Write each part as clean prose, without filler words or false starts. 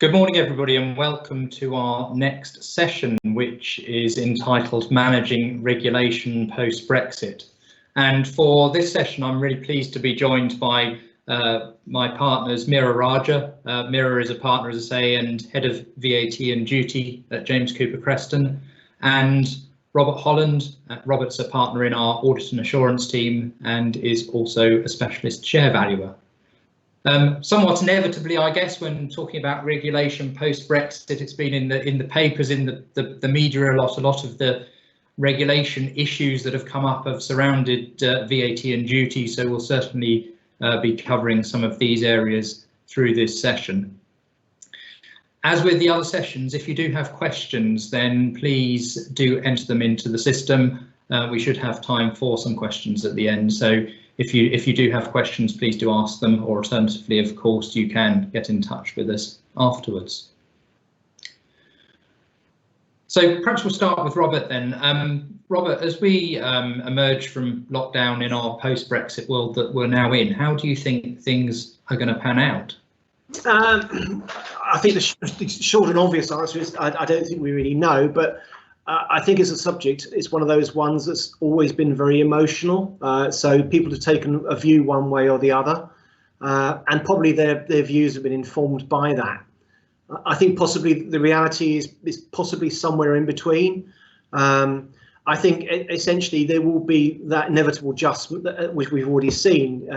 Good morning, everybody, and welcome to our next session, which is entitled Managing Regulation Post Brexit. And for this session, I'm really pleased to be joined by my partners, Meera Raja. Meera is a partner, as I say, and head of VAT and duty at James Cooper Preston, and Robert Holland. Robert's a partner in our audit and assurance team and is also a specialist share valuer. Somewhat inevitably, I guess, when talking about regulation post-Brexit, it's been in the papers, in the media a lot of the regulation issues that have come up have surrounded VAT and duty, so we'll certainly be covering some of these areas through this session. As with the other sessions, if you do have questions, then please do enter them into the system. We should have time for some questions at the end, so if you do have questions, please do ask them, or alternatively, of course, you can get in touch with us afterwards. So perhaps we'll start with Robert then. Robert, as we emerge from lockdown in our post-Brexit world that we're now in, how do you think things are going to pan out? I think the short and obvious answer is I don't think we really know, but I think as a subject, it's one of those ones that's always been very emotional. So people have taken a view one way or the other, and probably their views have been informed by that. I think possibly the reality is possibly somewhere in between. I think essentially there will be that inevitable adjustment, which we've already seen,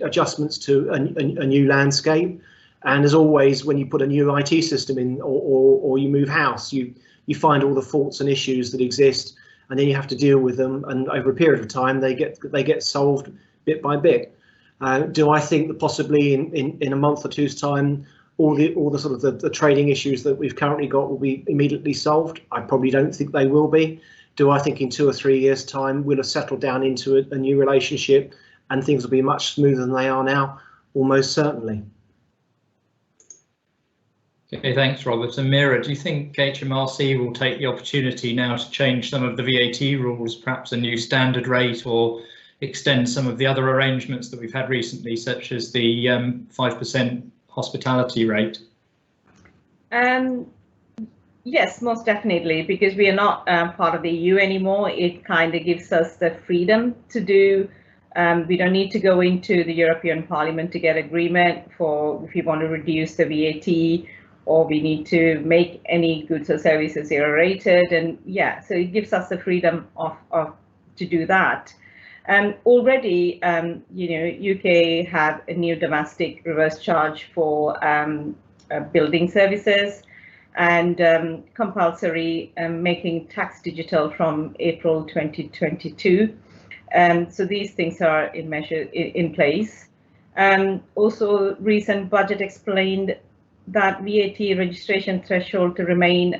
adjustments to a new landscape. And as always, when you put a new IT system in or you move house, you find all the faults and issues that exist, and then you have to deal with them. And over a period of time, they get solved bit by bit. Do I think that possibly in a month or two's time, all the sort of the trading issues that we've currently got will be immediately solved? I probably don't think they will be. Do I think in 2 or 3 years' time we'll have settled down into a new relationship and things will be much smoother than they are now? Almost certainly. Okay, thanks, Robert. And Meera, do you think HMRC will take the opportunity now to change some of the VAT rules, perhaps a new standard rate, or extend some of the other arrangements that we've had recently, such as the 5% hospitality rate? Yes, most definitely, because we are not part of the EU anymore. It kind of gives us the freedom to do. We don't need to go into the European Parliament to get agreement for if you want to reduce the VAT, or we need to make any goods or services zero rated. And yeah, so it gives us the freedom of to do that. Already, UK have a new domestic reverse charge for building services, and compulsory making tax digital from April 2022. So these things are in place. Also, recent budget explained that VAT registration threshold to remain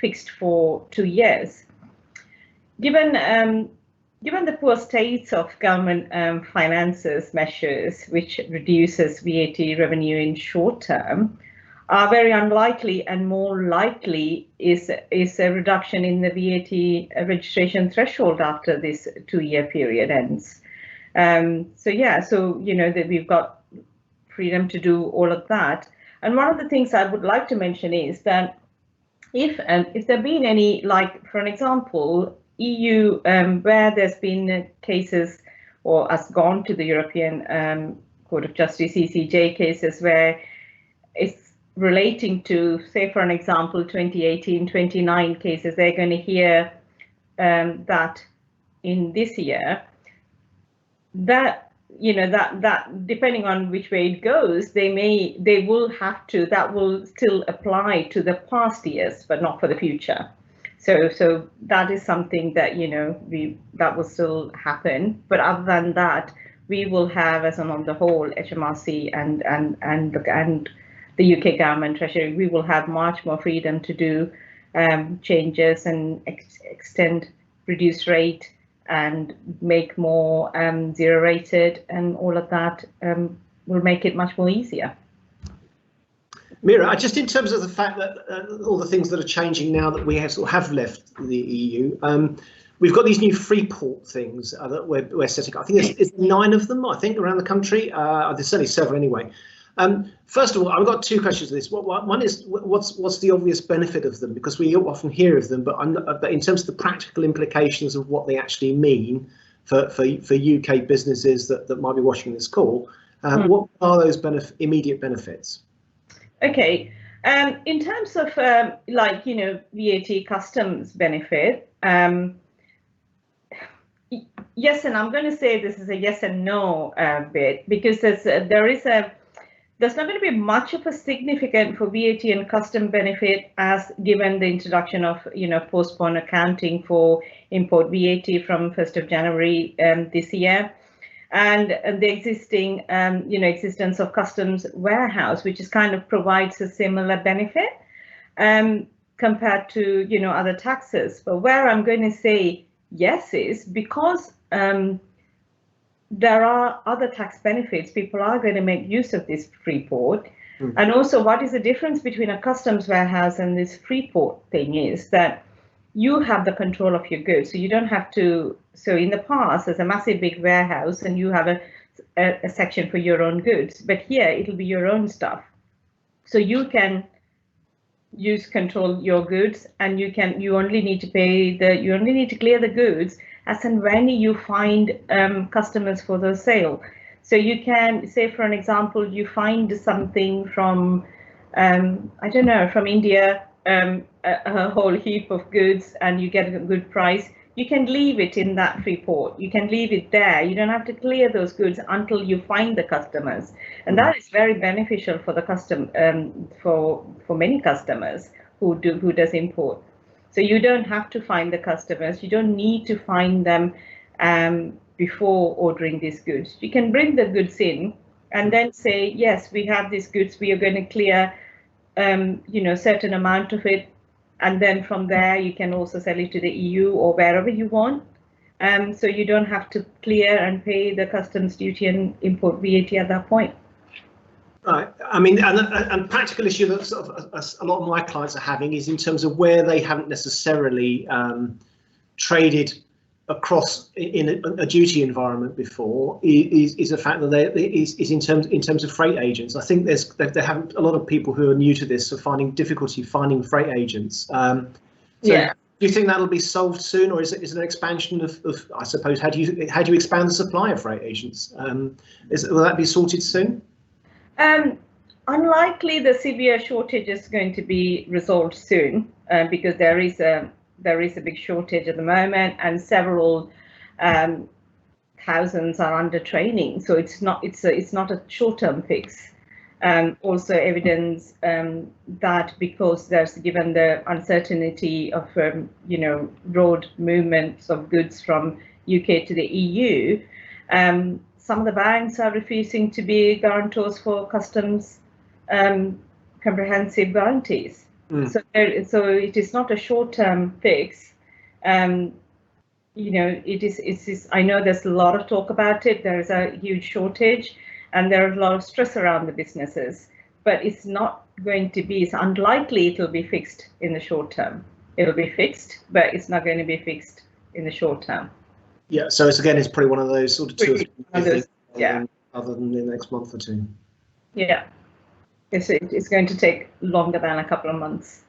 fixed for 2 years. Given the poor state of government finances measures, which reduces VAT revenue in short term, are very unlikely, and more likely is a reduction in the VAT registration threshold after this 2-year period ends. So yeah, so that we've got freedom to do all of that. And one of the things I would like to mention is that if there been any, like for an example, EU where there's been cases or has gone to the European Court of Justice, ECJ cases, where it's relating to, say for an example, 2018, 29 cases, they're going to hear that in this year, that that depending on which way it goes, they will have to, that will still apply to the past years, but not for the future. So that is something that that will still happen. But other than that, we will have, as on the whole, HMRC and the UK government treasury, we will have much more freedom to do changes and extend reduced rate and make more zero rated, and all of that will make it much more easier. Meera, just in terms of the fact that all the things that are changing now that we have left the EU, we've got these new free port things that we're setting up. I think there's 9 of them, I think, around the country. There's certainly several anyway. First of all, I've got two questions to this. One is what's the obvious benefit of them? Because we often hear of them, but in terms of the practical implications of what they actually mean for UK businesses that might be watching this call, what are those immediate benefits? Okay, in terms of VAT customs benefit, yes, and I'm going to say this is a yes and no bit, because there's not going to be much of a significant for VAT and custom benefit as given the introduction of postponed accounting for import VAT from 1st of January this year, and the existing existence of customs warehouse, which is kind of provides a similar benefit compared to other taxes. But where I'm going to say yes is because there are other tax benefits. People are going to make use of this free port. And also, what is the difference between a customs warehouse and this free port thing is that you have the control of your goods. So you don't have to. So in the past, there's a massive big warehouse and you have a section for your own goods. But here, it'll be your own stuff. So you can control your goods, and you only need to clear the goods as and when you find customers for the sale. So you can say, for an example, you find something from I don't know, from India, a whole heap of goods, and you get a good price. You can leave it in that free port. You can leave it there. You don't have to clear those goods until you find the customers, and that is very beneficial for the for many customers who does import. So you don't have to find the customers. You don't need to find them before ordering these goods. You can bring the goods in and then say, yes, we have these goods. We are going to clear, certain amount of it. And then from there, you can also sell it to the EU or wherever you want. So you don't have to clear and pay the customs duty and import VAT at that point. Right. I mean, and practical issue that sort of a lot of my clients are having is in terms of where they haven't necessarily traded across in a duty environment before is the fact that is in terms of freight agents. I think they have a lot of people who are new to this are finding difficulty finding freight agents. Yeah. Do you think that'll be solved soon, or is it an expansion of I suppose how do you expand the supply of freight agents? Will that be sorted soon? Unlikely the severe shortage is going to be resolved soon because there is a big shortage at the moment, and several thousands are under training. So it's not a short-term fix. Also evidence that because given the uncertainty of road movements of goods from UK to the EU, some of the banks are refusing to be guarantors for customs comprehensive guarantees. So it is not a short-term fix. It is. I know there's a lot of talk about it. There is a huge shortage, and there is a lot of stress around the businesses. But it's not going to be. It's unlikely it will be fixed in the short term. It'll be fixed, but it's not going to be fixed in the short term. Yeah. So it's probably one of those sort of 2 or 3 things. Yeah. Other than the next month or two. Yeah. It's going to take longer than a couple of months.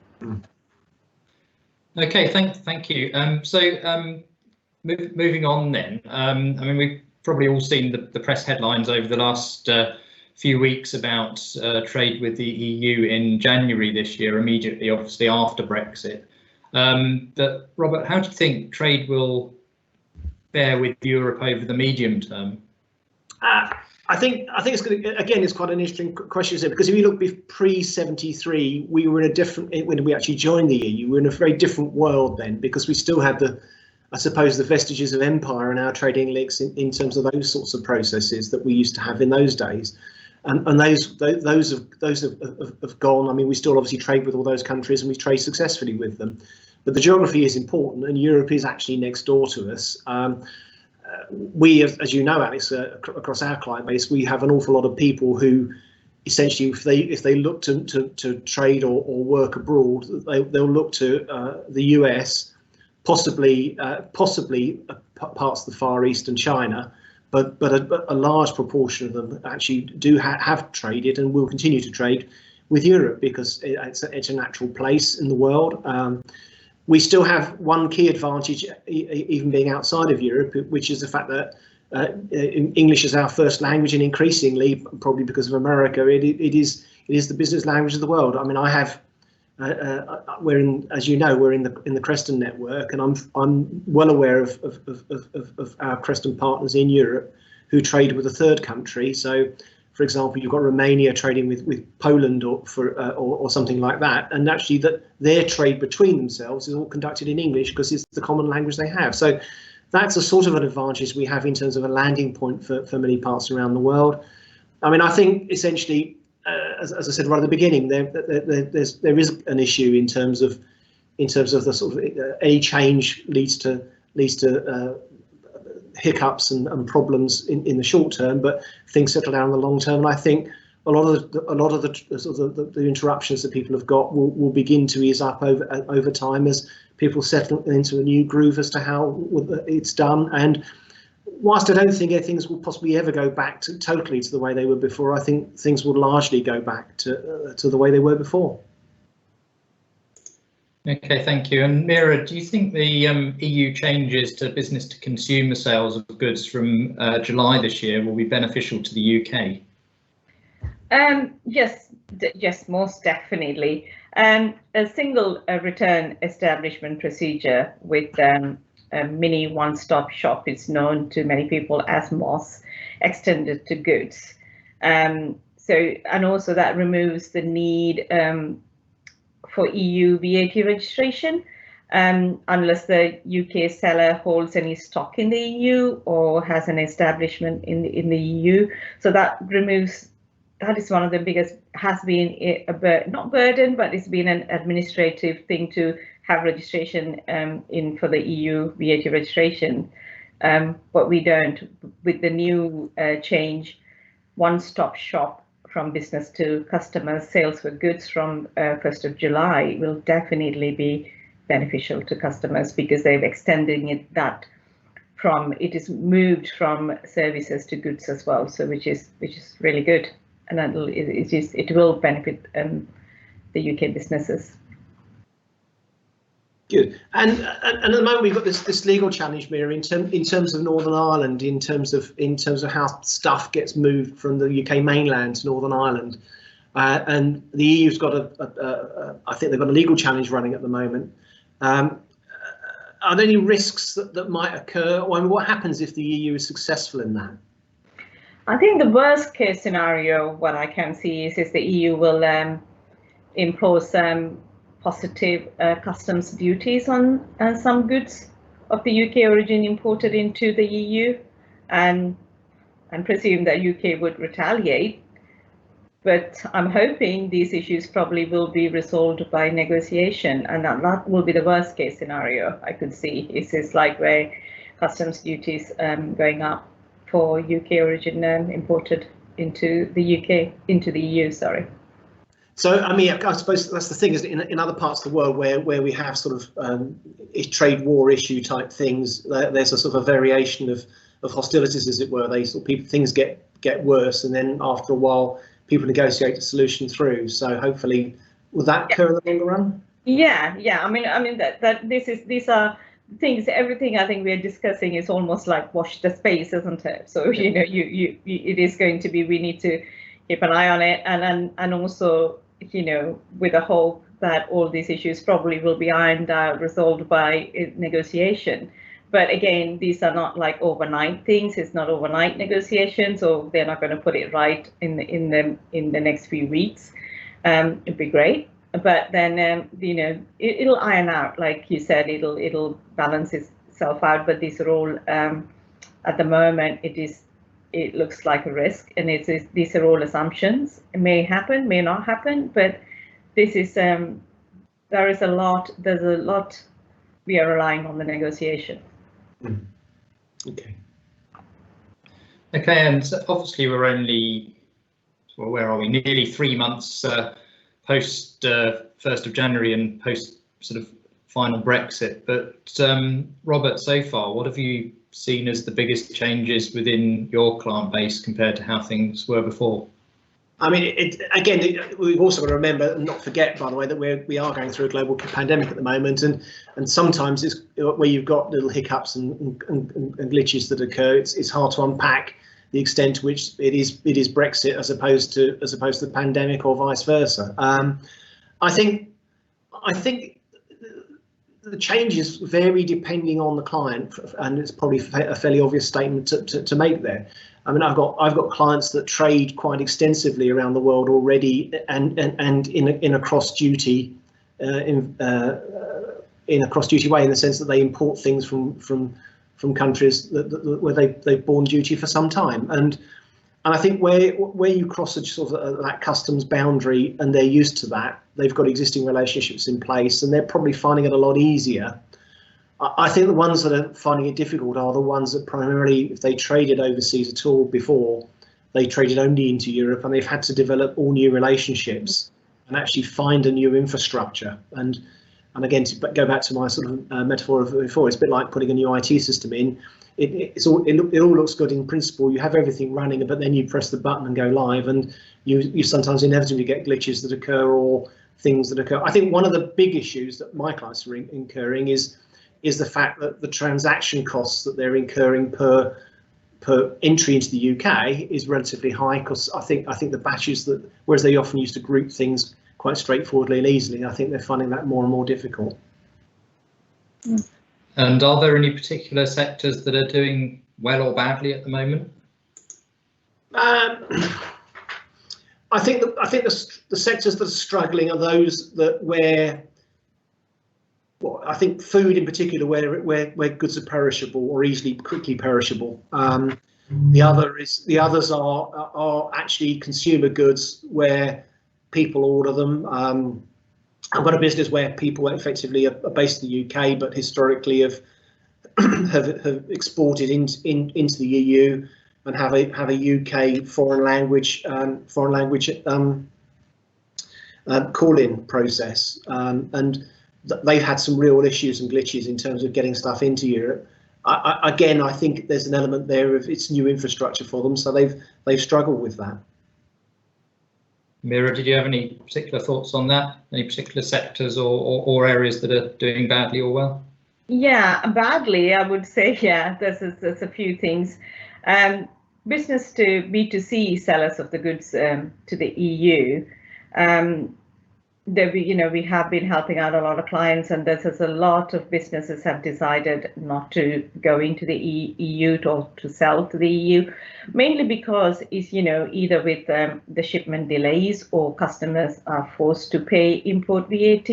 Okay, thank you. Moving on then. I mean, we've probably all seen the press headlines over the last few weeks about trade with the EU in January this year, immediately, obviously after Brexit. But Robert, how do you think trade will fare with Europe over the medium term? I think it's going to, again, it's quite an interesting question, because if you look pre-73, we were in a different, when we actually joined the EU, we were in a very different world then, because we still had the vestiges of empire in our trading links in terms of those sorts of processes that we used to have in those days. And those have gone. I mean, we still obviously trade with all those countries, and we trade successfully with them. But the geography is important, and Europe is actually next door to us. We, as you know, Alex, across our client base, we have an awful lot of people who, essentially, if they look to trade or work abroad, they'll look to the US, possibly parts of the Far East and China, but a large proportion of them actually do have traded and will continue to trade with Europe because it's a natural place in the world. We still have one key advantage, even being outside of Europe, which is the fact that English is our first language, and increasingly, probably because of America, it is the business language of the world. I mean, I have. We're in, as you know, we're in the Creston network, and I'm well aware of our Creston partners in Europe who trade with a third country. So, for example, you've got Romania trading with Poland or something like that, and actually that their trade between themselves is all conducted in English because it's the common language they have. So that's a sort of an advantage we have in terms of a landing point for many parts around the world. I mean, I think essentially, as I said right at the beginning, there is an issue in terms of the sort of any change leads to hiccups and problems in the short term, but things settle down in the long term. And I think a lot of the interruptions that people have got will begin to ease up over time as people settle into a new groove as to how it's done. And whilst I don't think things will possibly ever go back totally to the way they were before, I think things will largely go back to the way they were before. Okay, thank you. And Mira, do you think the EU changes to business to consumer sales of goods from July this year will be beneficial to the UK? Yes, most definitely. A single return establishment procedure with a mini one-stop shop is known to many people as MOS, extended to goods. And also that removes the need for EU VAT registration, unless the UK seller holds any stock in the EU or has an establishment in the EU. So that is one of the biggest, has been not burden, but it's been an administrative thing to have registration in for the EU VAT registration. But we don't. With the new change, one-stop shop from business to customer sales for goods from 1st of July will definitely be beneficial to customers because they've extended it is moved from services to goods as well. So which is really good, and it will benefit the UK businesses. Good. And at the moment we've got this legal challenge, Mira, in terms of Northern Ireland, in terms of how stuff gets moved from the UK mainland to Northern Ireland, and the EU's got I think they've got a legal challenge running at the moment. Are there any risks that might occur? Or, I mean, what happens if the EU is successful in that? I think the worst case scenario, what I can see is the EU will impose positive customs duties on some goods of the UK origin imported into the EU, and presume that UK would retaliate. But I'm hoping these issues probably will be resolved by negotiation, and that will be the worst case scenario I could see. Is like where customs duties going up for UK origin imported into the EU. Sorry. So, I mean, I suppose that's the thing, is in other parts of the world where we have sort of trade war issue type things, there's a sort of a variation of hostilities, as it were. Things get worse, and then after a while, people negotiate a solution through. So hopefully, will that occur in the longer run? Yeah. I mean that these are things. Everything I think we are discussing is almost like watch the space, isn't it? So you know, it is going to be. We need to keep an eye on it, and also, you know, with the hope that all these issues probably will be ironed out, resolved by negotiation. But again, these are not like overnight things. It's not overnight negotiations, or they're not going to put it right in the next few weeks. It'd be great, but then you know, it'll iron out, like you said. It'll balance itself out. But these are all at the moment. It looks like a risk, and these are all assumptions. It may happen, may not happen, but this is there's a lot we are relying on the negotiation. Okay. Okay, and obviously we're only, well, where are we? Nearly 3 months post 1st of January and post sort of final Brexit. But Robert, so far, what have you seen as the biggest changes within your client base compared to how things were before? I mean, again, we've also got to remember and not forget, by the way, that we are going through a global pandemic at the moment, and sometimes it's where you've got little hiccups and glitches that occur. It's hard to unpack the extent to which it is Brexit as opposed to the pandemic or vice versa. I think the changes vary depending on the client, and it's probably a fairly obvious statement to make there. I mean, I've got clients that trade quite extensively around the world already, and in a cross duty in a cross duty way, in the sense that they import things from countries where they've borne duty for some time, and I think where you cross a sort of that customs boundary and they're used to that, they've got existing relationships in place, and they're probably finding it a lot easier. I think the ones that are finding it difficult are the ones that primarily, if they traded overseas at all before, they traded only into Europe, and they've had to develop all new relationships and actually find a new infrastructure. And again, to go back to my sort of metaphor of before, it's a bit like putting a new IT system in. It all looks good in principle. You have everything running, but then you press the button and go live, and you sometimes inevitably get glitches that occur or things that occur. I think one of the big issues that my clients are incurring is the fact that the transaction costs that they're incurring per entry into the UK is relatively high, because I think the batches that, whereas they often used to group things quite straightforwardly and easily, I think they're finding that more and more difficult. And are there any particular sectors that are doing well or badly at the moment? I think the sectors that are struggling are those where I think food in particular, where goods are perishable or quickly perishable. The others are actually consumer goods where people order them. I've got a business where people effectively are based in the UK, but historically have exported into the EU and have a UK foreign language call-in process, and they've had some real issues and glitches in terms of getting stuff into Europe. Again, I think there's an element there of it's new infrastructure for them, so they've struggled with that. Mira, did you have any particular thoughts on that? Any particular sectors or areas that are doing badly or well? Yeah, badly, I would say, yeah, there's a few things. Business to B2C sellers of the goods to the EU, we have been helping out a lot of clients, and there's a lot of businesses have decided not to go into the EU or to sell to the EU, mainly because it's either with the shipment delays or customers are forced to pay import VAT.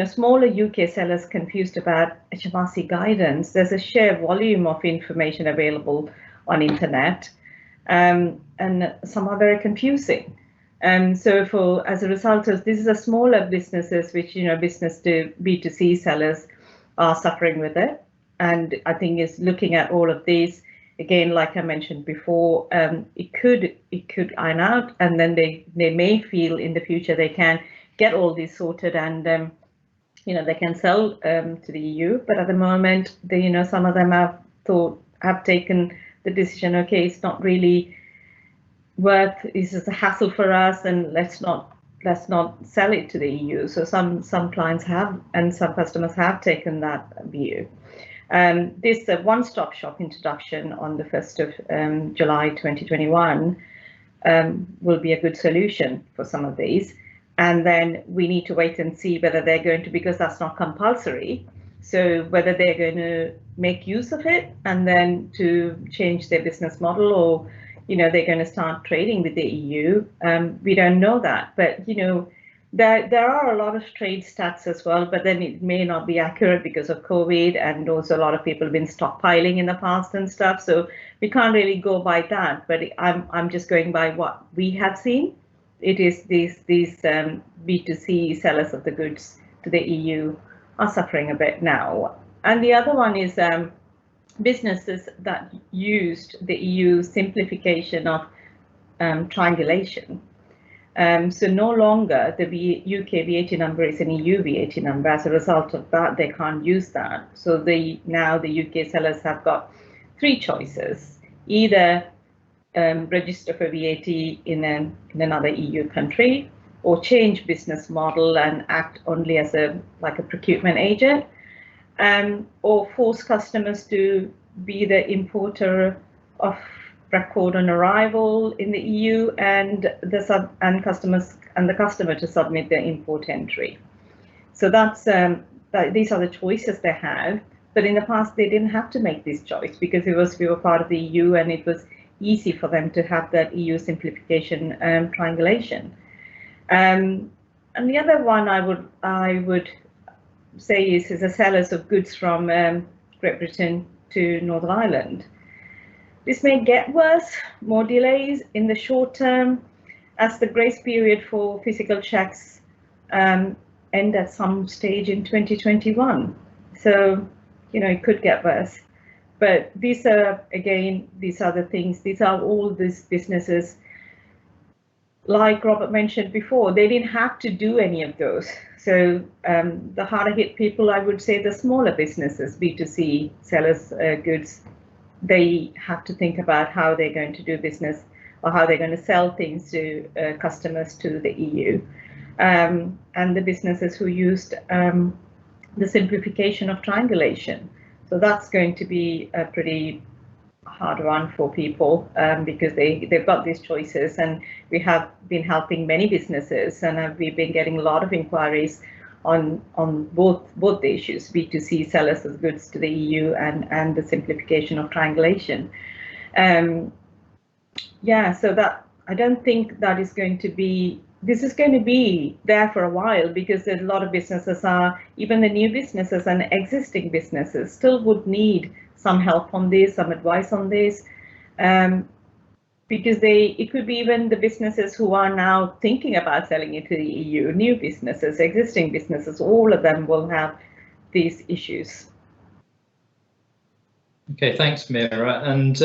Smaller UK sellers confused about HMRC guidance. There's a sheer volume of information available on internet, and some are very confusing. So as a result of this, is a smaller businesses which business to B2C sellers are suffering with it, and I think is looking at all of these again, like I mentioned before, it could iron out, and then they may feel in the future they can get all these sorted, and they can sell to the EU. But at the moment, some of them have taken the decision. Okay, it's not really worth. This is a hassle for us, and let's not sell it to the EU. So some clients have, and some customers have taken that view. This one-stop shop introduction on the 1st of July 2021 will be a good solution for some of these. And then we need to wait and see whether they're going to, because that's not compulsory, so whether they're going to make use of it and then to change their business model, or they're going to start trading with the EU. We don't know that, but there are a lot of trade stats as well, but then it may not be accurate because of COVID, and also a lot of people have been stockpiling in the past and stuff, so we can't really go by that. But I'm just going by what we have seen. It is these B2C sellers of the goods to the EU are suffering a bit now. And the other one is businesses that used the EU simplification of triangulation. So no longer the UK VAT number is an EU VAT number. As a result of that, they can't use that. So now the UK sellers have got three choices: either register for VAT in another EU country, or change business model and act only as a procurement agent, or force customers to be the importer of record on arrival in the EU, and the customer to submit their import entry. So these are the choices they have. But in the past, they didn't have to make this choice because we were part of the EU, and it was easy for them to have that EU simplification triangulation. And the other one I would say is the sellers of goods from Great Britain to Northern Ireland. This may get worse, more delays in the short term, as the grace period for physical checks end at some stage in 2021. So, it could get worse. But these are the things, these are all these businesses, like Robert mentioned before, they didn't have to do any of those. So the harder hit people, I would say the smaller businesses, B2C sellers goods, they have to think about how they're going to do business or how they're going to sell things to customers to the EU. And the businesses who used the simplification of triangulation. So that's going to be a pretty hard one for people because they've got these choices, and we have been helping many businesses, and we've been getting a lot of inquiries on both the issues, B2C sellers of goods to the EU and the simplification of triangulation. So that I don't think that is going to be. This is going to be there for a while because a lot of businesses even the new businesses and existing businesses still would need some help on this, some advice on this, because it could be even the businesses who are now thinking about selling it to the EU, new businesses, existing businesses, all of them will have these issues. Okay, thanks, Mira. And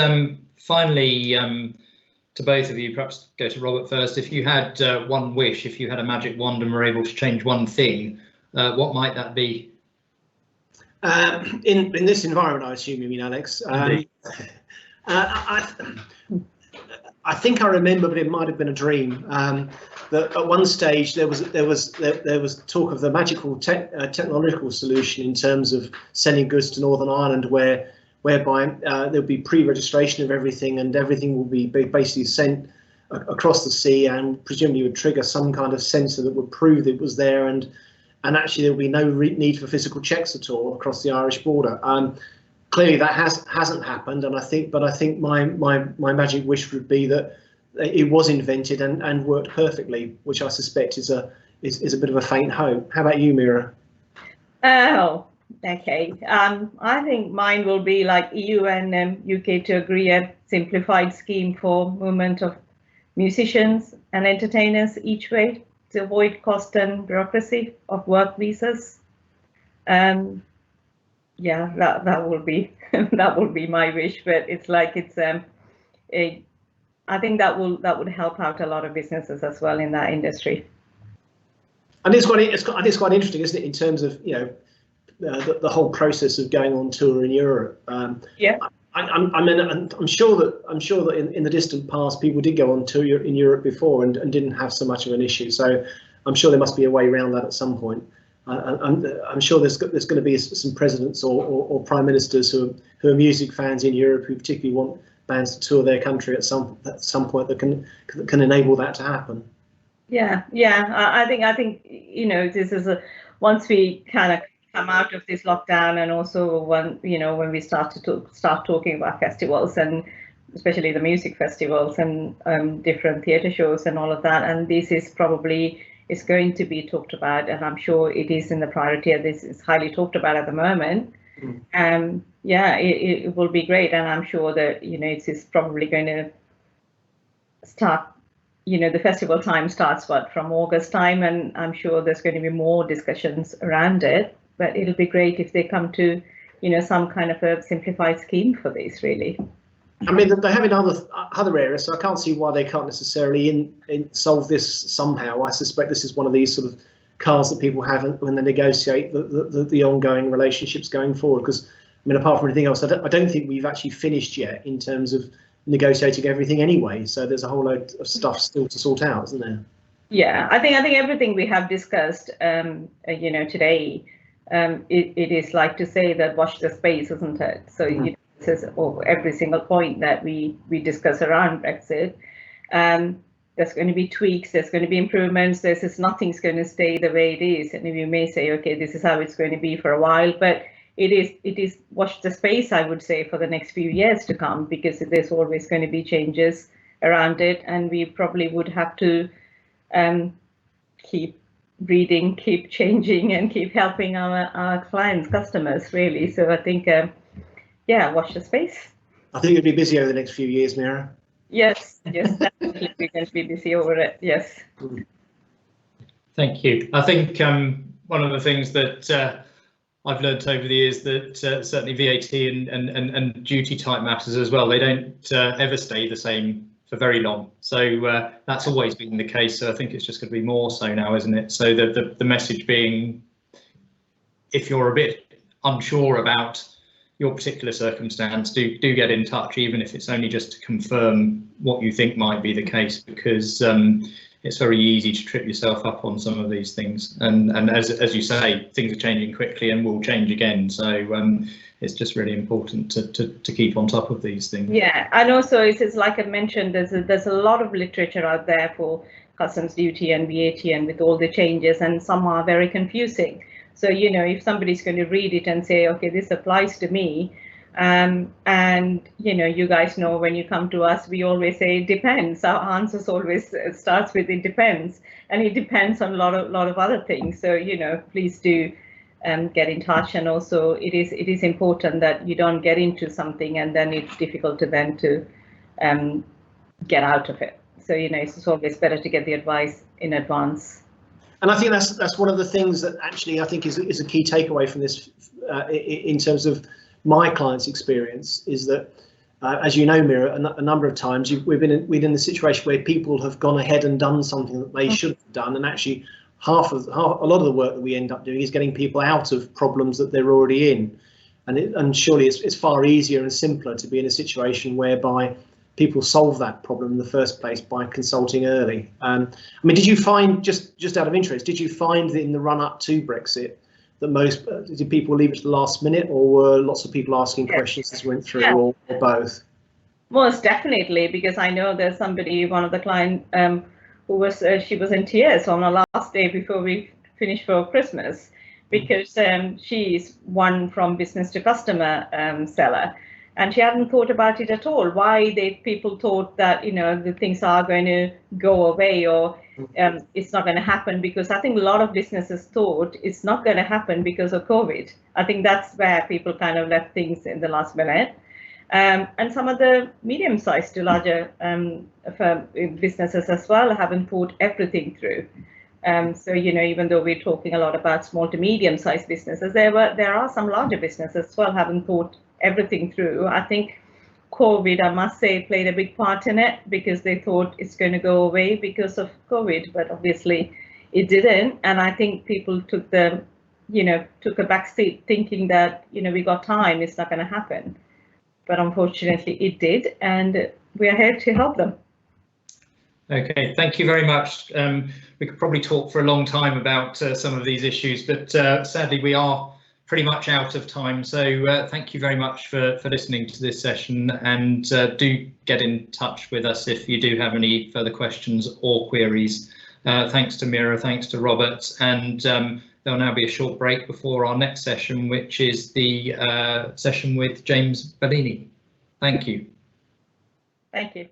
finally, to both of you, perhaps go to Robert first. If you had one wish, if you had a magic wand and were able to change one thing, what might that be? In this environment, I assume you mean, Alex. I think I remember, but it might have been a dream. That at one stage there was talk of the magical technological solution in terms of sending goods to Northern Ireland, whereby there'll be pre-registration of everything, and everything will be basically sent across the sea, and presumably would trigger some kind of sensor that would prove it was there, and actually there will be no need for physical checks at all across the Irish border. Clearly that hasn't happened, and I think my magic wish would be that it was invented and worked perfectly, which I suspect is a bit of a faint hope. How about you, Mira? Oh, okay. I think mine will be like EU and UK to agree a simplified scheme for movement of musicians and entertainers each way to avoid cost and bureaucracy of work visas. Yeah, that will be that will be my wish, but it's like I think that would help out a lot of businesses as well in that industry. And it's quite interesting, isn't it, in terms of the whole process of going on tour in Europe. Yeah. I'm sure that in the distant past people did go on tour in Europe before and didn't have so much of an issue. So I'm sure there must be a way around that at some point. I'm sure there's going to be some presidents or prime ministers who are music fans in Europe who particularly want bands to tour their country at some point that can enable that to happen. Yeah. I think this is once we kind of come out of this lockdown, and also when we start talking about festivals, and especially the music festivals and different theatre shows and all of that, and this is probably is going to be talked about, and I'm sure it is in the priority, and this is highly talked about at the moment. It will be great, and I'm sure that it's probably going to start. The festival time starts from August time, and I'm sure there's going to be more discussions around it. But it'll be great if they come to some kind of a simplified scheme for this, really. I mean, they have in other areas, so I can't see why they can't necessarily solve this somehow. I suspect this is one of these sort of cards that people have when they negotiate the ongoing relationships going forward. Because I mean, apart from anything else, I don't think we've actually finished yet in terms of negotiating everything anyway. So there's a whole load of stuff still to sort out, isn't there? Yeah, I think everything we have discussed, today, it is like to say that watch the space, isn't it? So this is every single point that we discuss around Brexit. There's going to be tweaks, there's going to be improvements. Nothing's going to stay the way it is, and you may say, okay, this is how it's going to be for a while, but it is watch the space, I would say, for the next few years to come, because there's always going to be changes around it, and we probably would have to keep reading, keep changing, and keep helping our clients, customers, really. So I think, yeah, watch the space. I think you'll be busy over the next few years, Mira. Yes, definitely we're going to be busy over it. Yes. Thank you. I think one of the things that I've learned over the years that certainly VAT and duty type matters as well, they don't ever stay the same for very long. So that's always been the case. So I think it's just going to be more so now, isn't it? So the message being, if you're a bit unsure about your particular circumstance, do get in touch, even if it's only just to confirm what you think might be the case, because it's very easy to trip yourself up on some of these things. And as you say, things are changing quickly and will change again. So it's just really important to keep on top of these things. Yeah, and also it's like I mentioned, there's a lot of literature out there for customs duty and VAT, and with all the changes, and some are very confusing. So, if somebody's going to read it and say, okay, this applies to me, and, you guys know when you come to us, we always say it depends. Our answers always starts with it depends, and it depends on a lot of other things. So, please do get in touch. And also it is important that you don't get into something and then it's difficult to get out of it. So, it's always better to get the advice in advance. And I think that's one of the things that actually I think is a key takeaway from this in terms of my client's experience, is that, as you know, Mira, a number of times we've been in the situation where people have gone ahead and done something that they should have done, and actually a lot of the work that we end up doing is getting people out of problems that they're already in, and surely it's far easier and simpler to be in a situation whereby people solve that problem in the first place by consulting early. I mean, did you find, just out of interest, did you find that in the run up to Brexit that did people leave it to the last minute, or were lots of people asking questions as we went through, or both? Most definitely, because I know there's one of the clients who she was in tears on the last day before we finished for Christmas, because she's one from business to customer seller. And she hadn't thought about it at all. Why people thought that, the things are going to go away, or it's not going to happen, because I think a lot of businesses thought it's not going to happen because of COVID. I think that's where people kind of left things in the last minute. And some of the medium-sized to larger businesses as well haven't thought everything through. So, even though we're talking a lot about small to medium-sized businesses, there are some larger businesses as well haven't thought everything through. I think COVID, I must say, played a big part in it, because they thought it's going to go away because of COVID, but obviously it didn't. And I think people took a back seat thinking that, we got time, it's not going to happen. But unfortunately it did, and we are here to help them. Okay, thank you very much. We could probably talk for a long time about some of these issues, but sadly we are pretty much out of time. So thank you very much for listening to this session, and do get in touch with us if you do have any further questions or queries. Thanks to Mira, thanks to Robert, and there'll now be a short break before our next session, which is the session with James Bellini. Thank you. Thank you.